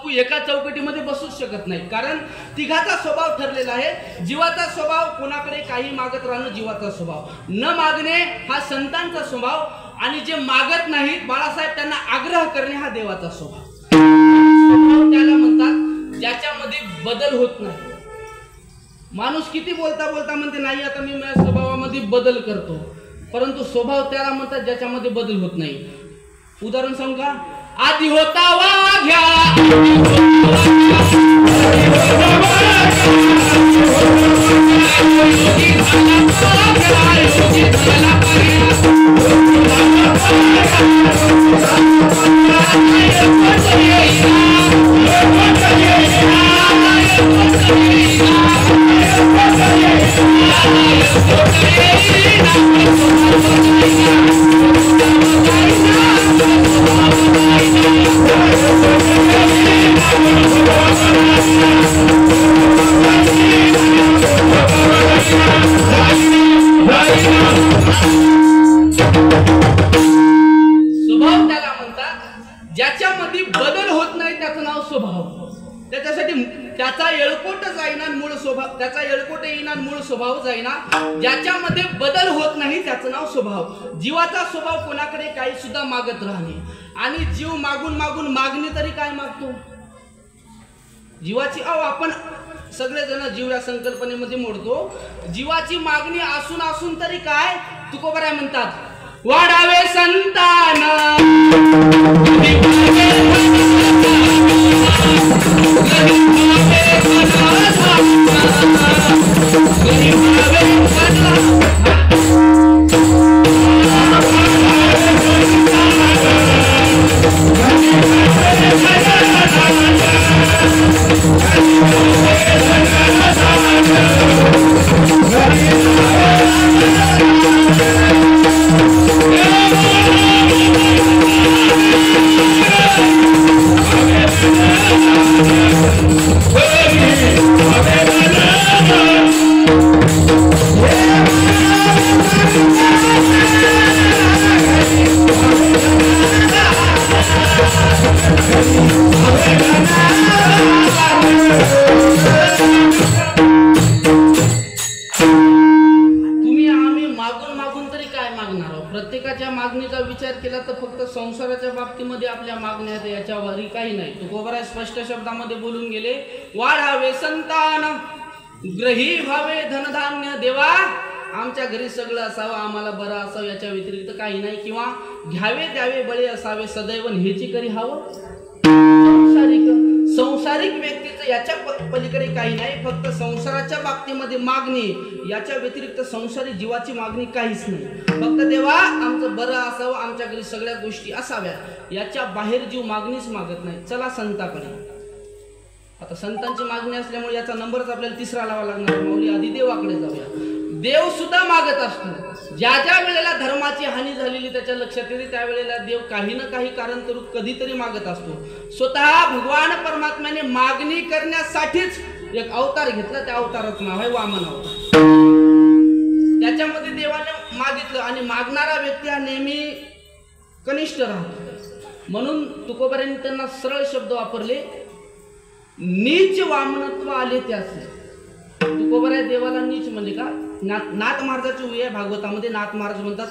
तू एका चौकटीमध्ये बसूच शकत नाही, कारण तिघाचा स्वभाव ठरलेला आहे. जीवाचा स्वभाव कोणाकडे काही मागत राहणं जीवाचा स्वभाव, न मागणे हा संतांचा स्वभाव, आणि जे मागत नाहीत बाळासाहेब त्यांना आग्रह करणे हा देवाचा स्वभाव. स्वभाव त्याला म्हणतात ज्याच्यामध्ये बदल होत नाही. माणूस किती बोलता बोलता म्हणते नाही आता मी माझ्या स्वभावामध्ये बदल करतो, परंतु स्वभाव त्याला म्हणतात ज्याच्यामध्ये बदल होत नाही. उदाहरण सांगू का? आधी होता वाघ्या स्वभाव त्याला म्हणतात ज्याच्यामध्ये बदल होत नाही त्याचं नाव स्वभाव. त्याच्यासाठी त्याचा येळकोट जाईना मूळ स्वभाव, त्याचा येळकोट येईना मूळ स्वभाव जाईना. ज्याच्यामध्ये बदल होत नाही त्याचं नाव स्वभाव. जीवाचा स्वभाव कोणाकडे काही सुद्धा मागत राहणे, आणि जीव मागून मागून मागणी तरी काय मागतो जीवाची. आपण सगळेजण जीव या संकल्पनेमध्ये मोडतो. जीवाची मागणी असून असून तरी काय तुकोबराय म्हणतात वाढावे संतान संसाराच्या बाबतीमध्ये आपल्या मागण्या आहेत याच्यावरही काही नाही. तुकोबराय स्पष्ट शब्दामध्ये बोलून गेले वाढावे संतान ग्रही व्हावे धनधान्य देवा. आमच्या घरी सगळं असावं, आम्हाला बरं असावं, याच्या व्यतिरिक्त काही नाही. किंवा घ्यावे द्यावे बळे असावे सदैव हेची करी हवं. संसारिक व्यक्तीचं याच्या पलीकडे काही नाही, फक्त संसाराच्या बाबतीमध्ये मागणी, याच्या व्यतिरिक्त संसारी जीवाची मागणी काहीच नाही. फक्त देवा आमचं बरं असावं, आमच्या घरी सगळ्या गोष्टी असाव्या, याच्या बाहेर जीव मागणीच मागत नाही. चला संताकडे. आता संतांची मागणी असल्यामुळे याचा नंबरच आपल्याला तिसरा लावा लागणार. माऊली आधी देवाकडे जाऊया. देव सुद्धा मागत असतो. ज्या ज्या वेळेला धर्माची हानी झालेली त्याच्या लक्षात येते त्यावेळेला देव काही ना काही कारण करून कधीतरी मागत असतो. स्वतः भगवान परमात्म्याने मागणी करण्यासाठीच एक अवतार घेतला, त्या अवताराचं नाव आहे वामन अवतार. त्याच्यामध्ये देवाने मागितलं, आणि मागणारा व्यक्ती हा नेहमी कनिष्ठ राहतो. म्हणून तुकोबारांनी त्यांना सरळ शब्द वापरले, नीच वामनत्व आले त्याचे. तुकोबाराय देवाला नीच म्हणजे का? नाथ महाराजाची उई आहे भागवतामध्ये. नाथ महाराज म्हणतात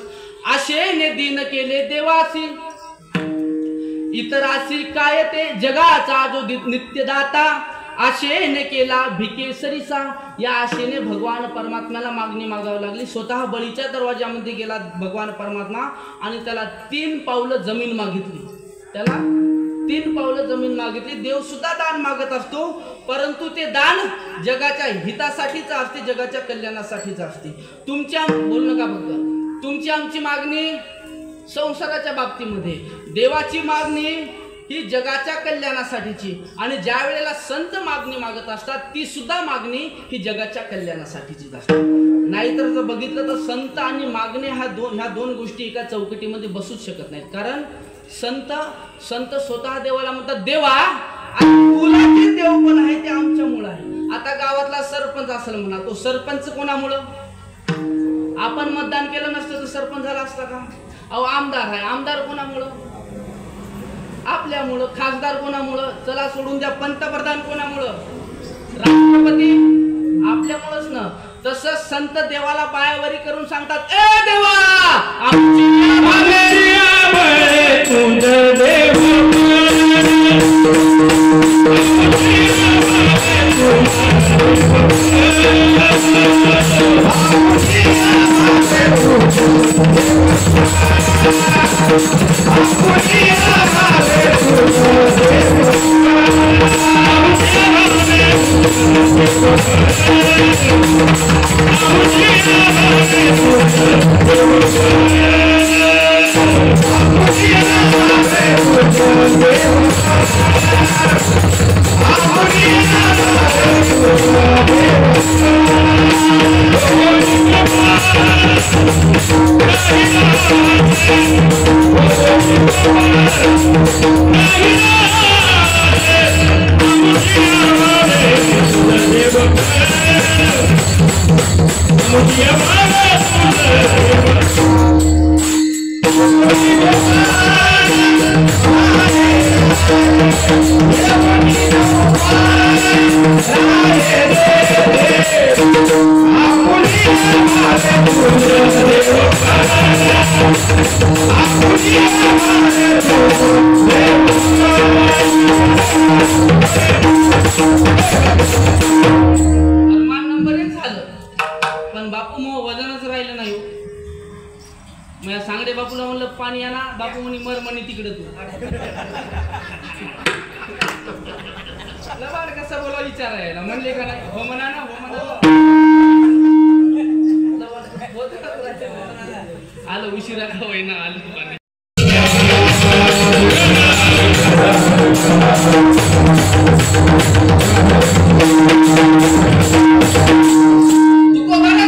आशेने दिन केले देवासी इतरासी काय ते जगाचा जो नित्यदाता आशेने केला भिकेसरीसा. या आशेने भगवान परमात्म्याला मागणी मागावी लागली. स्वतः बळीच्या दरवाजामध्ये गेला भगवान परमात्मा, आणि त्याला 3 पावलं जमीन मागितली. त्याला 3 पावलं जमीन मागितली. देव सुद्धा दान मागत असतो, परंतु ते दान जगाच्या हितासाठीच असते, जगाच्या कल्याणासाठीच असते. तुमच्या बोल नका फक्त तुमची आमची मागणी संसाराच्या बाबतीमध्ये, देवाची मागणी ही जगाच्या कल्याणासाठीची. आणि ज्या वेळेला संत मागणी मागत असतात ती सुद्धा मागणी ही जगाच्या कल्याणासाठीचीच असते. नाहीतर जर बघितलं तर संत आणि मागणी ह्या दोन गोष्टी एका चौकटीमध्ये बसूच शकत नाहीत. कारण संत स्वतः देवाला म्हणतात देवा तुला जे देव पण आहे ते आमच्यामुळं आहे. आता गावातला सरपंच असेल म्हणा, तो सरपंच कोणामुळं? आपण मतदान केलं नसतं तर सरपंच झाला असता का? अहो आमदार आहे, आमदार कोणामुळं? आपल्यामुळं. खासदार कोणामुळं? चला सोडून द्या, पंतप्रधान कोणामुळं? राष्ट्रपती आपल्यामुळंच ना. तसं संत देवाला पायावरी करून सांगतात, ए देवा आमची सांगडे बापूला म्हणलं पाणी आणा, बापू म्हणे मर म्हणे तिकडे तू. लबाड कसा बोला विचारायला म्हणले का नाही? हो म्हणा ना, हो म्हणा. आलं उशिरा का होईना आलं पाणी.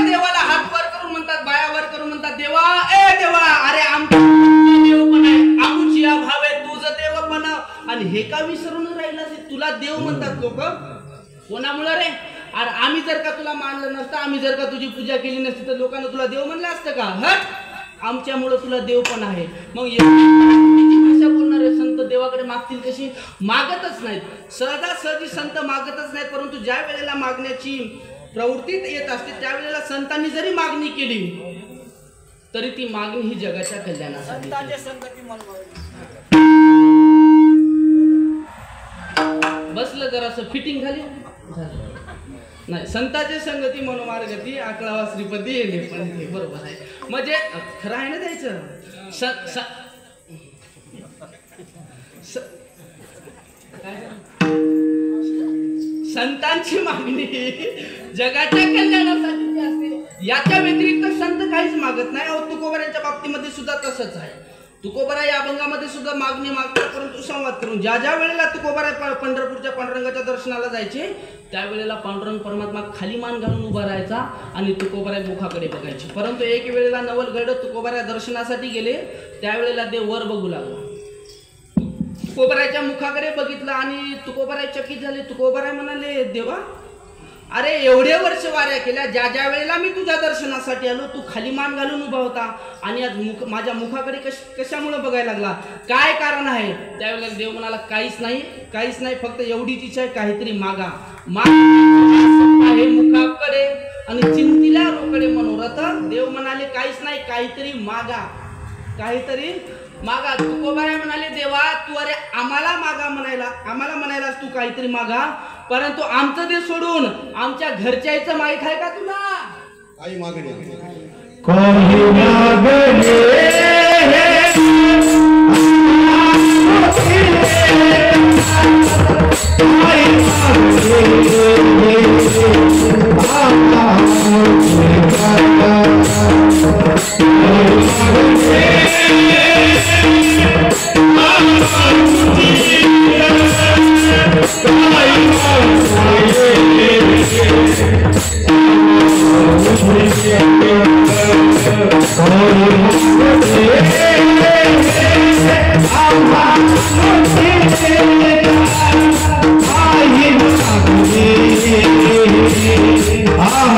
देवाला हात वर करून म्हणतात, बाया वर करून म्हणतात, देवा ए देवा, अरे आमचा देव पण आहे, आमुची भाव आहे तुझं देव पण. आणि हे का विसरून राहिला? तुला देव म्हणतात लोक. कोणामुळे रे? अरे आम्ही जर का तुला मानलं नसतं, आम्ही जर का तुझी पूजा केली नसती तर लोकांना तुला देव म्हणलं असतं का? हट, आमच्यामुळे तुला देव पण आहे. मग भाषा बोलणारे संत देवाकडे मागतील कशी? मागतच नाहीत. सहजासहजी संत मागतच नाहीत, परंतु ज्या वेळेला मागण्याची प्रवृत्ती येत असते त्यावेळेला संतांनी जरी मागणी केली तरी ती मागणी ही जगाच्या कल्याणासाठी. बसलं जरासं फिटिंग झाली नाही. संताची संगती मनोमार्गती आकळावा श्रीपती येणे. पण हे बरोबर आहे, म्हणजे खरं आहे ना द्यायचं. संतांची मागणी जगाच्या कल्याणासाठी असते. याच्या व्यतिरिक्त संत काहीच मागत नाही. तुकोबराच्या बाबतीमध्ये सुद्धा तसंच आहे. तुकोबरा या अभंगामध्ये सुद्धा मागणी मागतात, परंतु संवाद करून. ज्या ज्या वेळेला तुकोबरा पंढरपूरच्या पांडुरंगाच्या दर्शनाला जायचे त्यावेळेला पांडुरंग परमात्मा खाली मान घालून उभा राहायचा आणि तुकोबरा मुखाकडे बघायचे. परंतु एक वेळेला नवलगड तुकोबरा दर्शनासाठी गेले त्यावेळेला देव वर बघू लागला. तुकोबराच्या मुखाकडे बघितलं आणि तुकोबरा चकित झाले. तुकोबरा म्हणाले, देवा अरे एवढे वर्ष वाऱ्या केल्या, ज्या ज्या वेळेला मी तुझ्या दर्शनासाठी आलो तू खाली मान घालून उभा होता आणि आज माझ्या मुखाकडे कशामुळे बघायला लागला? काय कारण आहे? त्यावेळेला देव म्हणाला, काहीच नाही, काहीच नाही, फक्त एवढीच इच्छा आहे, काहीतरी मागा. आहे मुखाकडे आणि चिंतीला रोकडे मनोरथ. देव म्हणाले, काहीच नाही, काहीतरी मागा, काहीतरी मागा. तुकोबरा म्हणाले, देवा तू अरे आम्हाला मागा म्हणायला, आम्हाला म्हणायलास तू काहीतरी मागा, परंतु आमचं ते सोडून आमच्या घरच्याचं माहित आहे का तुला? काही मागणी Ah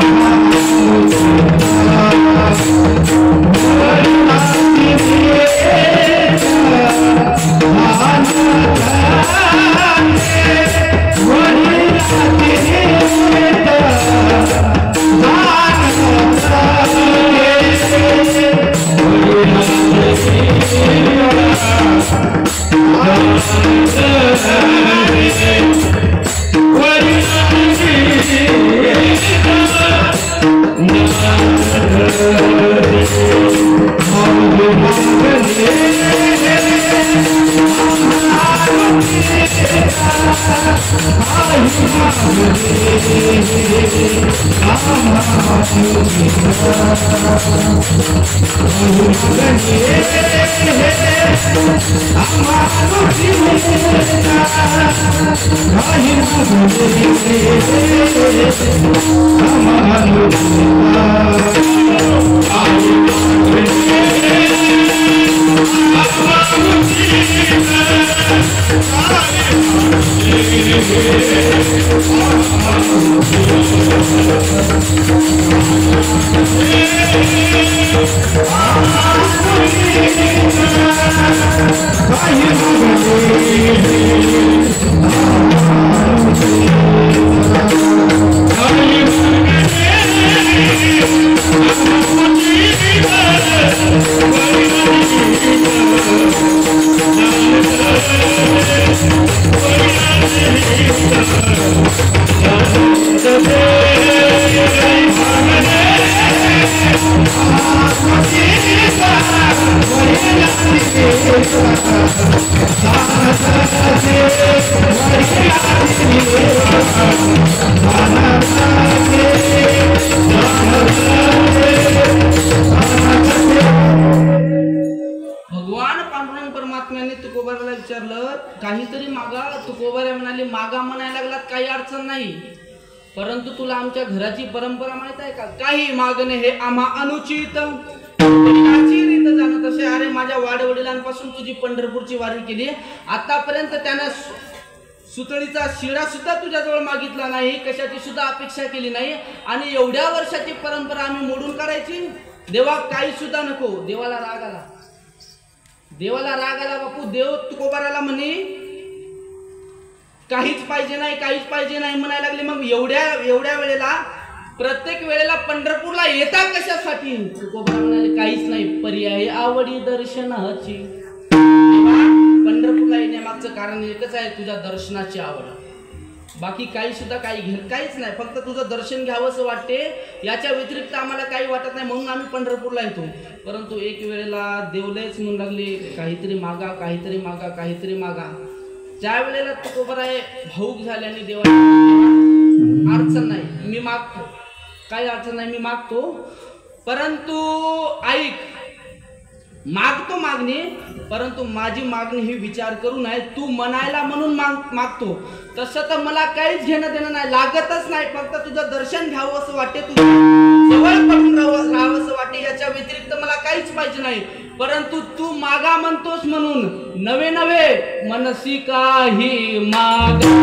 भगवान पांडुरंग परमात्म्याने तुकोबाराला विचारलं काहीतरी मागा. तुकोबारा म्हणाले मागा म्हणायला लागलात काही अडचण नाही, परंतु तुला आमच्या घराची परंपरा माहित आहे का? काही मागणे हे आम्हा अनुचित. रीत जाणत असे. अरे माझ्या वाडवडिलांपासून तुझी पंढरपूरची वारी केली, आतापर्यंत त्यानं सुतळीचा शिळा सुद्धा तुझ्याजवळ मागितला नाही, कशाची सुद्धा अपेक्षा केली नाही, आणि एवढ्या वर्षाची परंपरा आम्ही मोडून काढायची? देवा काही सुद्धा नको. देवाला राग आला. देवाला राग आला बापू. देव तुकोबाराला म्हणे काहीच पाहिजे नाही, काहीच पाहिजे नाही म्हणायला लागले. मग एवढ्या वेळेला प्रत्येक वेळेला पंढरपूरला येता कशासाठी? तुकोबारा म्हणाले काहीच नाही, पर्याय आवडी दर्शनाची. पंढरपूरला येण्यामागचं कारण एकच आहे, तुझ्या दर्शनाची आवड. बाकी काही सुद्धा काहीच नाही, फक्त तुझं दर्शन घ्यावं असं वाटते. याच्या व्यतिरिक्त आम्हाला काही वाटत नाही, म्हणून आम्ही पंढरपूरला येतो. परंतु एक वेळेला देवलेच म्हणू लागले काहीतरी मागा, काहीतरी मागा, काहीतरी मागा. ज्या वेळेला तुकोबारा भाऊक झाले आणि देवा अडचण नाही, मी मागतो, काही अडचण नाही, मी मागतो, परंतु ऐक, मागतो मागणी, परंतु माझी मागणी ही विचार करू नये. तू म्हणायला म्हणून मागतो, तसं तर मला काहीच घेणं देणं नाही, लागतच नाही. फक्त तुझं दर्शन घ्यावं असं वाटते, तुझं जवळ पडून राहावं असं वाटते. याच्या व्यतिरिक्त मला काहीच पाहिजे नाही. परंतु तू मागा म्हणतोस म्हणून नवे नवे मनसी काही मागा.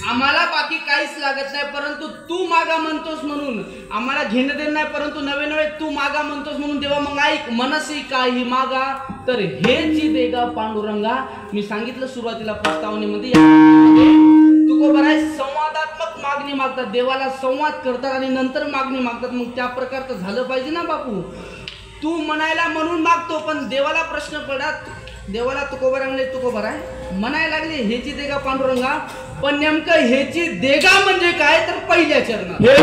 आम्हाला बाकी काहीच लागत नाही, परंतु तू मागा म्हणतोस म्हणून आम्हाला घेणं देणं नाही, परंतु नवे नवे तू मागा म्हणतोस म्हणून देवा मग ऐक, मनसी काही मागा तर हेची देगा पांडुरंगा. मी सांगितलं सुरुवातीला प्रस्तावनेमध्ये, तुकोबारा संवादात्मक मागणी मागतात, देवाला संवाद करतात आणि नंतर मागणी मागतात. मग त्या प्रकारचं झालं पाहिजे ना बापू. तू म्हणायला म्हणून मागतो, पण देवाला प्रश्न पडत. देवाला तुकोबारा म्हणले, तुकोबारा म्हणायला लागले हेची देगा पांडुरंगा, पण नेमकं हेची देगा म्हणजे काय तर पहिल्या चरणात हे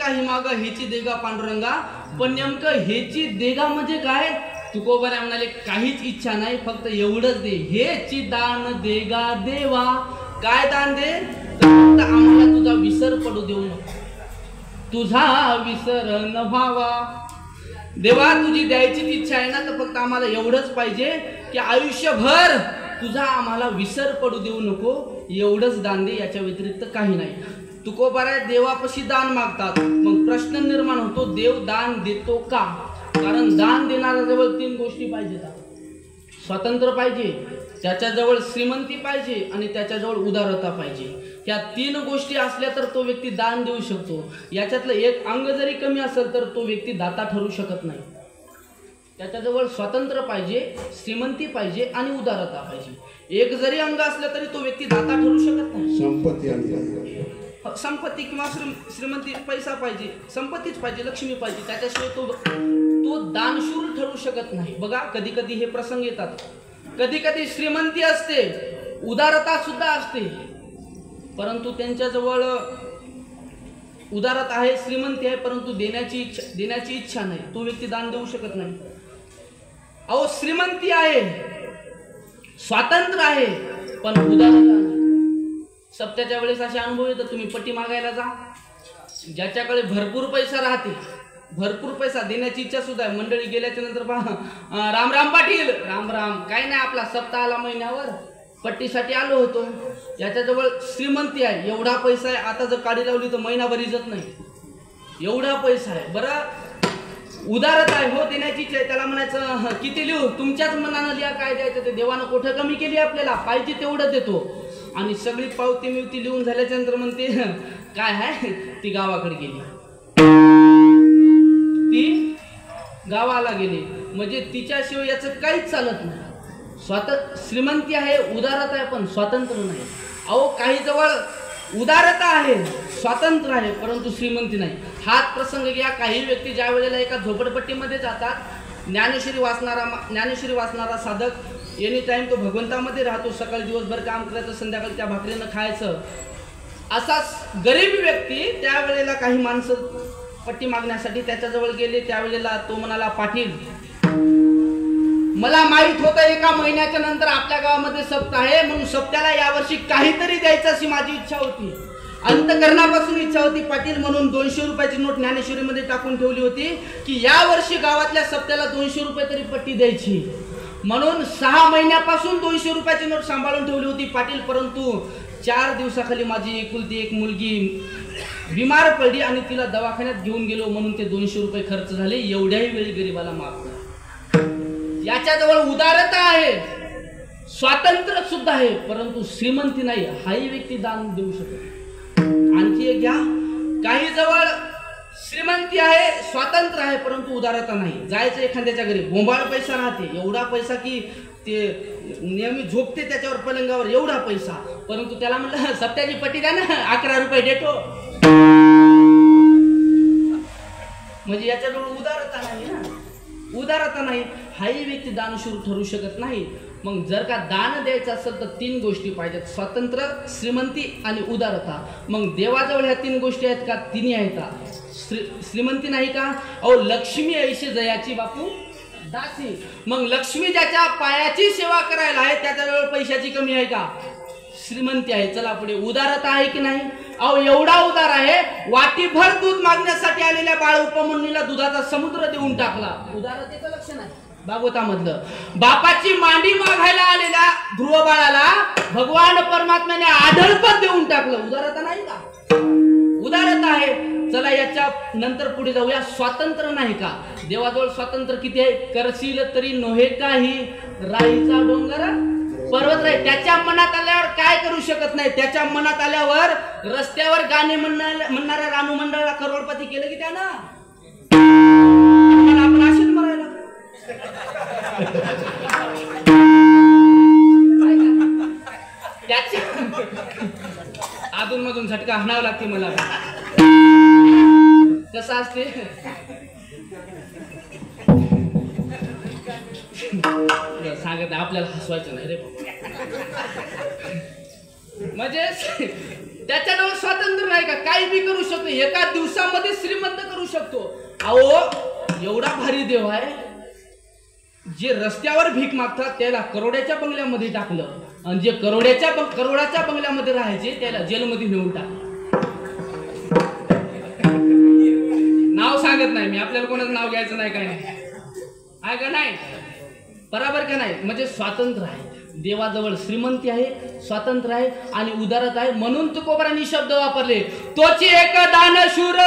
काही माग हेची देगा पांडुरंगा. पण नेमकं हेची देगा म्हणजे काय? तुकोबाने म्हणाले काहीच इच्छा नाही, फक्त एवढंच दे. हेची दान देगा देवा. काय दान दे? फक्त आम्हाला तुझा विसर पडू देऊ नको, तुझा विसर न व्हावा. देवा तुझी द्यायची इच्छा आहे ना, तर फक्त आम्हाला एवढंच पाहिजे की आयुष्यभर तुझा आम्हाला विसर पडू देऊ नको, एवढंच दान दे, याच्या व्यतिरिक्त काही नाही. तुकोबारा देवापाशी दान मागतात. मग प्रश्न निर्माण होतो, देव दान देतो का? कारण दान देणाऱ्याजवळ 3 गोष्टी पाहिजेत. स्वातंत्र्य पाहिजे, त्याच्याजवळ श्रीमंती पाहिजे आणि त्याच्याजवळ उदारता पाहिजे. ह्या 3 गोष्टी असल्या तर तो व्यक्ती दान देऊ शकतो. याच्यातलं एक अंग जरी कमी असेल तर तो व्यक्ती दाता ठरू शकत नाही. त्याच्याजवळ स्वातंत्र्य पाहिजे, श्रीमंती पाहिजे आणि उदारता पाहिजे. एक जरी अंग असलं तरी तो व्यक्ती दाता ठरू शकत नाही. संपत्ती किंवा श्रीमंती, पैसा पाहिजे, संपत्तीच पाहिजे, लक्ष्मी पाहिजे, त्याच्याशिवाय तो दानशूर ठरू शकत नाही. बघा कधी कधी हे प्रसंग येतात. कधी कधी श्रीमंती असते, उदारता सुद्धा असते, परंतु त्यांच्याजवळ उदारता आहे, श्रीमंती आहे, परंतु देण्याची इच्छा नाही. तो व्यक्ती दान देऊ शकत नाही. अहो श्रीमंती आहे, स्वातंत्र्य आहे, पण उदारता नाही. सप्त्याच्या वेळेस असे अनुभव येतात. तुम्ही पट्टी मागायला जा, ज्याच्याकडे भरपूर पैसा राहते, भरपूर पैसा, देण्याची इच्छा सुद्धा आहे, मंडळी गेल्याच्या नंतर पहा, राम राम पाटील, राम राम, काय नाही आपला सप्ताह आला महिन्यावर, पट्टीसाठी आलो होतो. याच्याजवळ श्रीमंती आहे, एवढा पैसा आहे, आता जर काढी लावली तर महिनाभर इजत नाही, एवढा पैसा आहे. बरं उदारत आहे, हो देण्याची इच्छा आहे, त्याला म्हणायचं किती लिहू? तुमच्याच मनानं लिहा, काय द्यायचं ते. देवानं कुठं कमी केली आपल्याला, पाहिजे तेवढं देतो. आणि सगळी पावती मिवती लिहून झाल्याच्या नंतर म्हणते काय आहे, ती गावाकडे गेली, ती गावाला गेली, म्हणजे तिच्याशिवाय याचं काहीच चालत नाही. श्रीमंती आहे, उदारता आहे, पण स्वातंत्र्य नाही. अहो काही जवळ उदारता आहे, स्वातंत्र्य आहे, परंतु श्रीमंती नाही. हाच प्रसंग घ्या. काही व्यक्ती ज्या वेळेला एका झोपडपट्टीमध्ये जातात, ज्ञानेश्वरी वाचणारा साधक एनी टाइम तो भगवंतामध्ये राहतो, सकाळी दिवसभर काम करायचं, संध्याकाळी त्या भाकरीनं खायचं. असा गरीब व्यक्ती त्यावेळेला काही माणसं पट्टी मागण्यासाठी त्याच्याजवळ गेले. त्यावेळेला तो म्हणाला, पाटील मला माहित होतं एका महिन्याच्या नंतर आपल्या गावामध्ये सप्ताह आहे, म्हणून सप्त्याला यावर्षी काहीतरी द्यायचं अशी माझी इच्छा होती, अंतकरणापासून इच्छा होती पाटील. म्हणून 200 रुपयाची नोट ज्ञानेश्वरीमध्ये टाकून ठेवली होती की यावर्षी गावातल्या सप्त्याला 200 रुपये तरी पट्टी द्यायची. म्हणून 6 महिन्यापासून 200 रुपयाची नोट सांभाळून ठेवली होती पाटील. परंतु 4 दिवसाखाली माझी एकुलती एक मुलगी बिमार पडली आणि तिला दवाखान्यात घेऊन गेलो, म्हणून ते 200 रुपये खर्च झाले. एवढ्याही वेळी गरीबाला माफ करा. याच्याजवळ उदारता आहे, स्वातंत्र्य सुद्धा आहे, परंतु श्रीमंती नाही. हाही व्यक्ती दान देऊ शकतो. आणखी एक घ्या. काही जवळ श्रीमंती आहे, स्वातंत्र्य आहे, परंतु उदारता नाही. जायचं एखाद्याच्या घरी, बोंबाळ पैसा राहते, एवढा पैसा की ते नेहमी झोपते त्याच्यावर पलंगावर, एवढा पैसा, परंतु त्याला म्हणलं सप्त्याची पट्टी द्या ना, 11 रुपये देतो. म्हणजे याच्याजवळ उदारता नाही ना, उदारता नाही. हाही व्यक्ती दानशूर ठरू शकत नाही. मग जर का दान द्यायचं असेल तर 3 गोष्टी पाहिजेत, स्वातंत्र्य, श्रीमंती आणि उदारता. मग देवाजवळ ह्या 3 गोष्टी आहेत का? 3 आहेत का? श्रीमंती नाही का? अहो लक्ष्मी ऐशी जयाची बापू दासी. मग लक्ष्मी ज्याच्या पायाची सेवा करायला आहे त्याच्याजवळ पैशाची कमी आहे का? श्रीमंती आहे. चला पुढे, उदारता आहे की नाही? अहो एवढा उदार आहे, वाटीभर दूध मागण्यासाठी आलेल्या बाळ उपमन्यूला दुधाचा समुद्र देऊन टाकला. उदारतेचं लक्षण आहे भागवतामधलं. बापाची मांडी मागायला आलेल्या ध्रुव बाळाला भगवान परमात्म्याने आढळपण देऊन टाकलं. उदारता नाही का? उदारता आहे. चला याच्या नंतर पुढे जाऊया. स्वातंत्र्य नाही का? देवाजवळ स्वातंत्र्य किती आहे? करशील तरी नोहे काही, राईचा डोंगर पर्वत राही. त्याच्या मनात आल्यावर काय करू शकत नाही. त्याच्या मनात आल्यावर रस्त्यावर गाणे म्हणणाऱ्या रानू मंडळाला करोडपती केलं की त्यानं. आपण असेच मरायला त्याच्या अधून मधून झटका हाणावं लागते मला. कसं असते सांगत आपल्याला हसवायचं नाही रे. म्हणजे त्याच्याजवळ स्वातंत्र्य नाही का? काय काही बी करू शकतो, एका दिवसामध्ये श्रीमंत करू शकतो. अहो एवढा भारी देव आहे, जे रस्त्यावर भीक मागतात त्याला करोड्याच्या बंगल्यामध्ये टाकलं, आणि जे करोडाच्या बंगल्यामध्ये राहायचे त्याला जेलमध्ये नेऊन टाकलं. नाव सांगत नाही मी, आपल्याला कोणाचं नाव घ्यायचं नाही, काय नाही, आहे का नाही, बरोबर का नाही. म्हणजे स्वातंत्र्य आहे, देवाजवळ श्रीमंती आहे, स्वातंत्र्य आहे आणि उदारत आहे. म्हणून तुकोबारांनी शब्द वापरले, तोची एक दान शूर,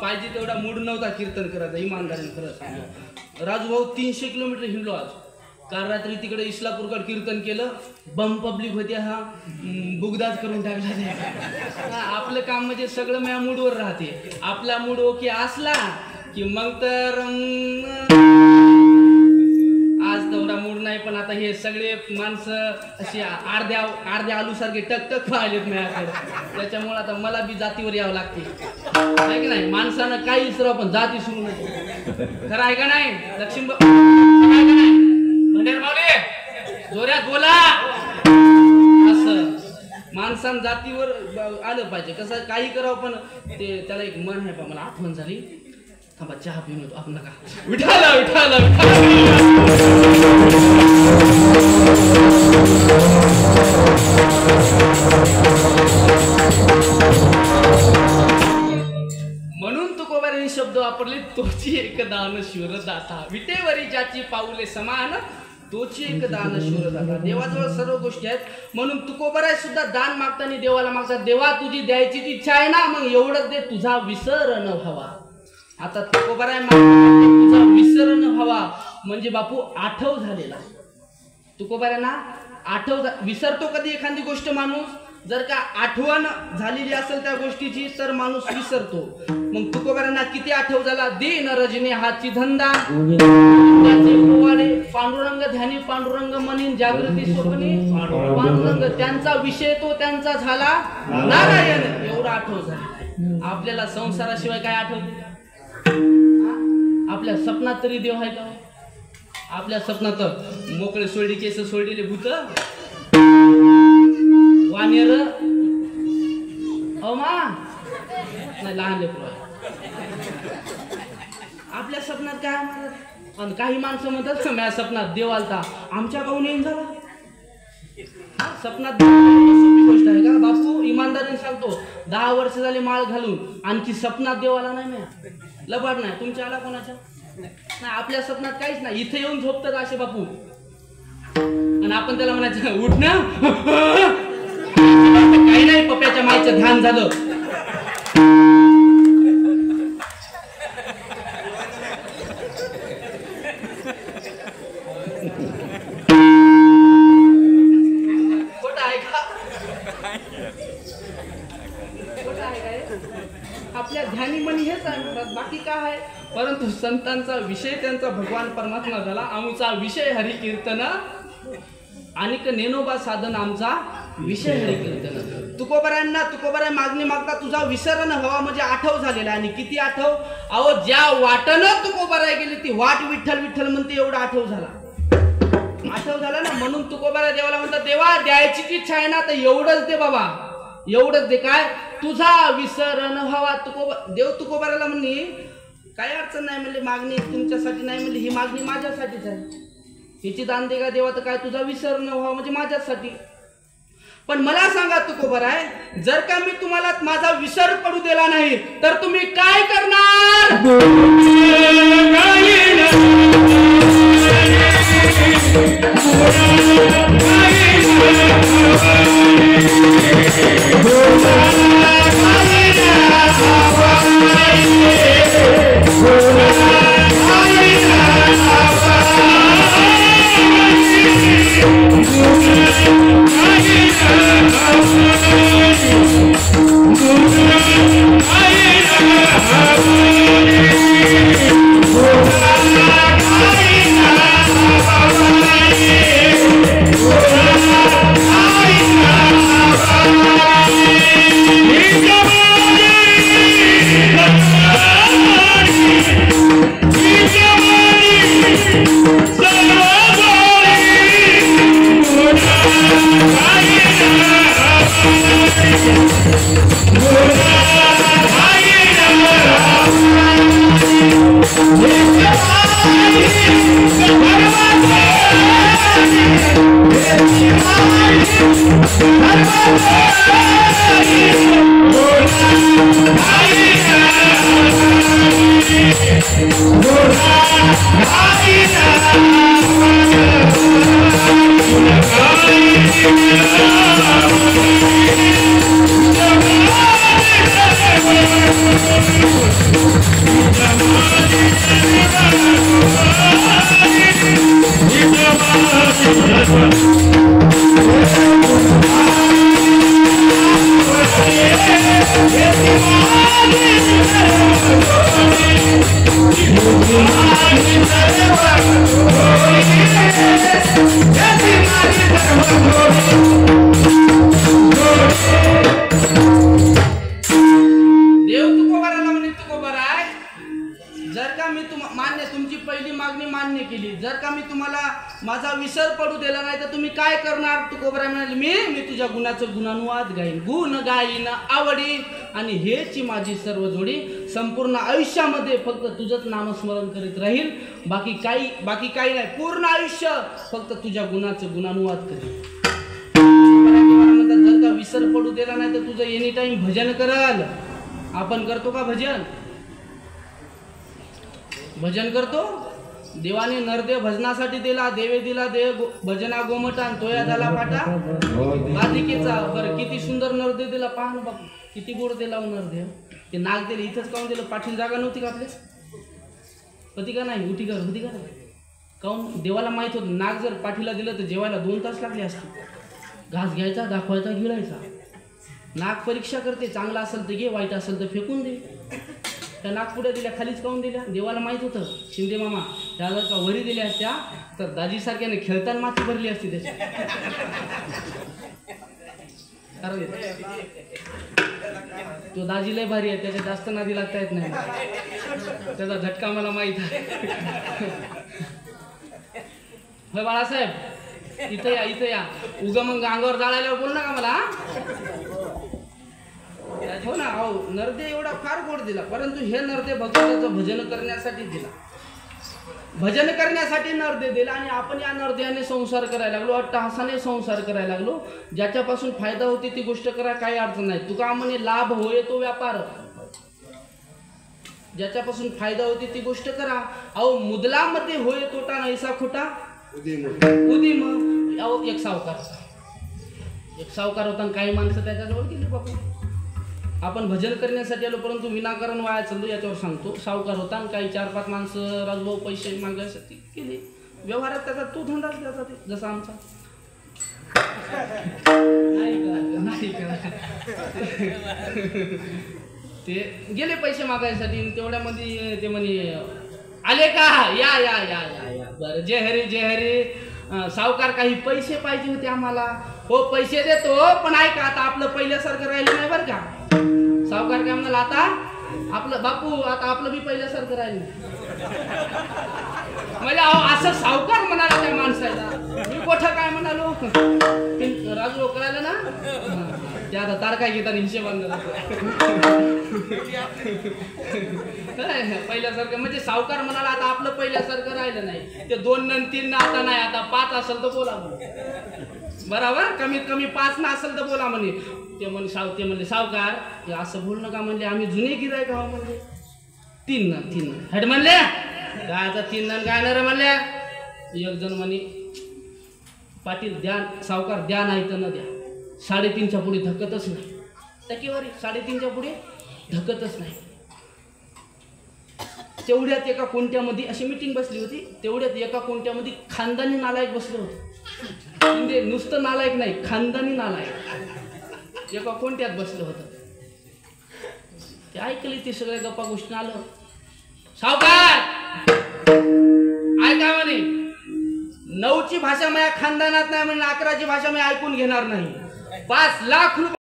पाहिजे तेवढा मूड नव्हता कीर्तन करायचा, इमानदारीने खरं सांगतो. राजूभाऊ 300 किलोमीटर हिंडलो आज. काल रात्री तिकडे इस्लापूरकर कीर्तन केलं, बम पब्लिक होते, हा बुगदाच करून टाकला. आपलं काम म्हणजे सगळं माझ्या मूडवर राहते. आपला मूड ओके असला की मग तर आज तेवढा मूड नाही. पण आता हे सगळे माणसं अशी अर्ध्या आलूसारखे टकटक पाहिलेत माझ्याकडे, त्याच्यामुळे आता मला बी जातीवर यावं लागते, आहे की नाही. माणसानं काही इसराव पण जाती सुरू नको, खरं आहे का नाही. लक्ष्मी आहे का नाही, भंडेर माऊली जोऱ्यात बोला. असं माणसानं जातीवर आलं पाहिजे. कसं काही करावं पण ते त्याला एक मन आहे. मला आठवण झाली, थांबा चहा पिऊन येतो आपण. नका विठाला विठाला म्हणून तुकोबारांनी शब्द वापरले, तोची एक दान शूर दाता, विटेवरी ज्याची पाऊले समान, तोची एक दान शूर दाता. देवाजवळ सर्व गोष्टी आहेत. म्हणून तुकोबाराय सुद्धा दान मागताना देवाला मागतात, देवा तुझी द्यायची इच्छा आहे ना, मग एवढंच दे, तुझा विसर न व्हावा. आता तुकोबाराय तुझा विसर न व्हावा म्हणजे बापू आठव झालेला. तुकोबारांना विसरतो कधी एखादी गोष्ट माणूस, जर का आठवण झालेली असेल त्या गोष्टीची तर माणूस विसरतो. मग तुकोबारांना किती आठव झाला, दिन रजनी हाची धंदा, पांडुरंग ध्यानी पांडुरंग म्हणीन, जागृती स्वप्नी पांडुरंग, त्यांचा विषय तो त्यांचा झाला नारायण. एवढा आठव झाला. आपल्याला संसाराशिवाय काय आठवते? आपल्या सपनात तरी देव आहे का? आपल्या सपनात मोकळे सोडली केस सोडलेले भूत, वानेर, मा नाही लहान लेकरू. आपल्या सपनात काय म्हणतात? आणि काही माणसं म्हणतात माझ्या सपनात देव आलता, आमच्या गावून येऊन झाला. सपनात सोपी गोष्ट आहे का बापू? इमानदारीने सांगतो, 10 वर्ष झाले माळ घालून आणखी सपनात देव आला नाही. मी लबाड नाही. तुमच्या आला कोणाच्या नाही? आपल्या सपनात काहीच नाही. इथे येऊन झोपतात असे बापू, आणि आपण त्याला म्हणायचं उठ ना, काही नाही, पप्याच्या माईचं ध्यान झालं. खोटं आहे का? खोटं आहे काय? आपल्या ध्यानी म्हणी हेच आहे म्हणतात, बाकी काय आहे. परंतु संतांचा विषय त्यांचा भगवान परमात्मा झाला. आमचा विषय हरिकीर्तन, आणि नेनोबा साधन आमचा विषय हरिकीर्तन. तुकोबाराय मागणी मागता तुझा विसर न व्हावा म्हणजे आठव झालेला. आणि किती आठव? अहो ज्या वाटनं तुकोबाराय गेली ती वाट विठ्ठल विठ्ठल म्हणते, एवढा आठव झाला. आठव झाला ना. म्हणून तुकोबाराय देवाला म्हणतात, देवा द्यायची इच्छा आहे ना तर एवढंच दे बाबा, एवढंच दे. काय? तुझा विसर न व्हावा. देव तुकोबाराला म्हणली काही अडचण नाही, म्हणले मागणी तुमच्यासाठी नाही, म्हणली ही मागणी माझ्यासाठीच आहे. हिची दान दे का देवा, तर काय तुझा विसर न व्हावा म्हणजे माझ्यासाठी. पण मला सांगा तुकोबाराय, जर का मी तुम्हाला माझा विसर पडू दिला नाही तर तुम्ही काय करणार? माझा विसर पडू दिला नाही तर तुम्ही काय करणार? तुकोबराय म्हणाले, मी तुझ्या गुणाचं गुणानुवाद गाईन, गुण गाईन आवडी, आणि हेची माझी सर्व जोडी, संपूर्ण आयुष्यामध्ये फक्त तुझंच नामस्मरण करीत राहील, बाकी काही नाही, पूर्ण आयुष्य फक्त तुझ्या गुणाचं गुणानुवाद करेल. जर का विसर पडू दिला नाही तर तुझं एनी टाइम भजन करल. आपण करतो का भजन? भजन करतो. देवाने नरदेव भजनासाठी दिला, देवे दिला देव भजना गोमटा, तोया झाला पाटा बाधिकेचा. बरं किती सुंदर नरदेव दिला, पहा ना बापू किती गोड दिला नरदेव. ते नाग दिले इथंच काऊन दिलं? पाठील जागा नव्हती का आपल्या? होती का नाही? उठी कर होती का नाही? काऊन? देवाला माहित होतं नाग जर पाठीला दिलं तर जेवायला 2 तास लागले असते. घास घ्यायचा, दाखवायचा, गिळायचा. नाग परीक्षा करते, चांगला असेल तर घे, वाईट असेल तर फेकून दे. त्या नागपुड्या दिल्या, खालीच काऊन दिल्या? देवाला माहित होतं शिंदे मामा त्या जर का वरी दिल्या असत्या तर दाजीसारख्याने खेळताना माती भरली असती त्याची. कारण तो दाजी लय भारी आहे, त्याच्या जास्त नादी लागता येत नाही, त्याचा झटका मला माहित आहे. होय बाळासाहेब, इथं या, इथं या. उगा मग अंगावर जाळायला बोल नका मला. हो ना. हो, नरदे एवढा फार गोड दिला, परंतु हे नरदे भगवंताचं भजन करण्यासाठी दिला, भजन करण्यासाठी नरदे दिला. आणि आपण या नरदेयाने संसार करायला लागलो, अट्टहासाने संसार करायला लागलो. ज्याच्यापासून फायदा होते ती गोष्ट करा, काही अडचण नाही. तुका म्हणे लाभ होय तो व्यापार. ज्याच्यापासून फायदा होते ती गोष्ट करा. अहो मुदलामध्ये होय तोटा नाहीसा खोटा उदिम. अहो एक सावकार होता, काही माणसं त्याच्याजवळ गेली बापू. आपण भजन करण्यासाठी आलो, परंतु विनाकारण वाया चाललो याच्यावर सांगतो. सावकार होता आणि काही 4-5 माणसं राजभाऊ पैसे मागायसाठी केले. व्यवहारात त्याचा तो धंदाच त्याचा, जसा आमचा नाही का. ते गेले पैसे मागायसाठी, तेवढ्यामध्ये ते म्हणे आले का, या या या या. बरं, जे हरी सावकार काही पैसे पाहिजे होते आम्हाला. हो पैसे देतो, पण ऐका आता आपलं पहिल्यासारखं राहिलं नाही बरं का. सावकार काय म्हणाला, आता आपलं बापू आता आपलं बी पहिल्यासारखं राहिलं. म्हणजे अहो असं सावकार म्हणाला त्या माणसाला. मी कोठं काय म्हणालो, राजू करायला ना त्या आता तारखा घेताना हिशेबांना पहिल्यासारखं. म्हणजे सावकार म्हणाला आता आपलं पहिल्यासारखं राहिलं नाही. ते 2 आणि 3 आता नाही, आता 5 असेल तर बोला म्हणे. बरोबर, कमीत कमी 5 ना असेल तर बोला म्हणे. ते म्हणले सावकार ते असं बोल नका म्हणले, आम्ही जुने गिरायक आहो म्हणले. 3 ना हेड म्हणले, गायचा 3 ना गायणार म्हणल्या. एक जण म्हणे पाटील द्या, सावकार द्या नाही तर न द्या. 3.5च्या पुढे धकतच नाही. टक्केवारी 3.5च्या पुढे धकतच नाही. तेवढ्यात एका कोणत्यामध्ये अशी मीटिंग बसली होती. तेवढ्यात एका कोणत्यामध्ये खानदानी नालायक बसले होते. म्हणजे नुसतं नालायक नाही, खानदानी नालायक एका कोणत्यात बसलं होतं. ते ऐकले ते सगळ्या गप्पा गोष्टी. आलं सावकार ऐका म्हणे, 9ची भाषा माझ्या खानदानात नाही म्हणे, 11ची भाषा मी ऐकून घेणार नाही. 5 लाख रुपये